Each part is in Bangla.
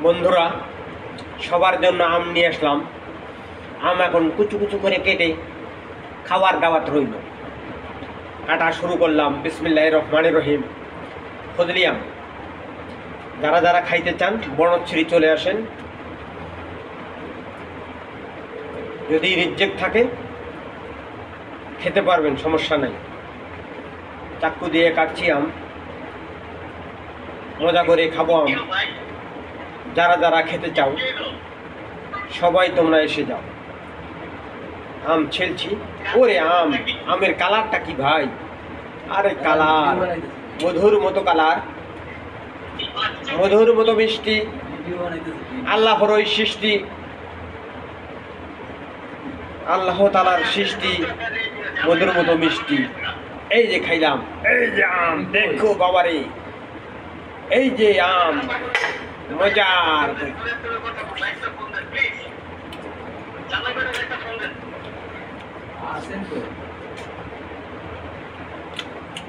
বন্ধুরা, সবার জন্য আম নিয়ে আসলাম। আম এখন কুচু কুচু করে কেটে খাওয়ার দাওয়াত রইল। কাটা শুরু করলাম। বিসমিল্লাহির রহমানির রহিম। ফজলি আম, যারা যারা খাইতে চান বনচ্ছিরি চলে আসেন। যদি রিজেক্ট থাকে খেতে পারবেন, সমস্যা নাই। চাকু দিয়ে কাটছি আম, মজা করে খাবো আম। যারা যারা খেতে চাও সবাই তোমরা এসে যাও। আম ছেলছি। ওরে আম, আমের কালারটা কি ভাই! আরে কালার, মধুর মতো কালার, মধুর মতো মিষ্টি। আল্লাহর ওই সৃষ্টি, আল্লাহ তাআলার সৃষ্টি, মধুর মতো মিষ্টি। এই যে খাইলাম, এই যে আম, দেখো বাবারে, এই যে আম, মজার।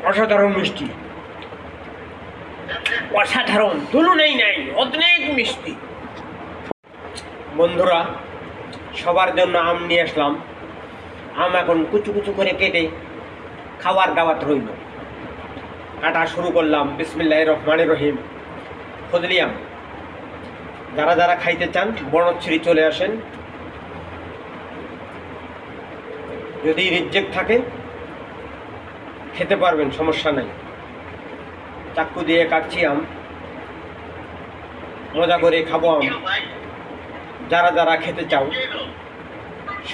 অসাধারণ মিষ্টি, অসাধারণ, তুলনাই নাই, অনেক মিষ্টি। বন্ধুরা, সবার জন্য আম নিয়ে আসলাম। আম এখন কুচু কুচু করে কেটে খাওয়ার দাওয়াত রইল। কাটা শুরু করলাম। বিসমিল্লাহির রহমানির রহিম। ফজলি আম, যারা যারা খাইতে চান বনচ্ছিরি চলে আসেন। যদি রিজেক্ট থাকে খেতে পারবেন, সমস্যা নাই। চাকু দিয়ে কাটছি আম, মজা করে খাবো আম। যারা যারা খেতে চাও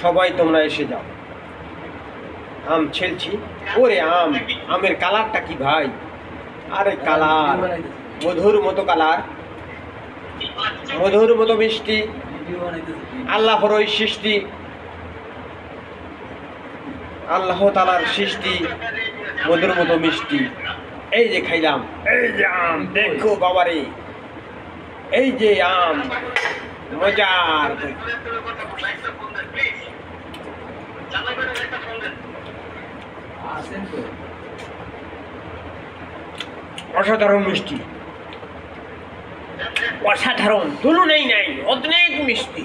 সবাই তোমরা এসে যাও। আম ছেলছি। ওরে আম, আমের কালারটা কি ভাই! আরে কালার, মধুর মতো কালার, মধুর মতো মিষ্টি। আল্লাহর ওই সৃষ্টি, আল্লাহ তাআলার সৃষ্টি, মধুর মতো মিষ্টি। এই যে খাইলাম, এই যে আম, দেখো বাবারে, এই যে আম, মজার। অসাধারণ মিষ্টি, অসাধারণ, তুলনাই নাই, অনেক মিষ্টি।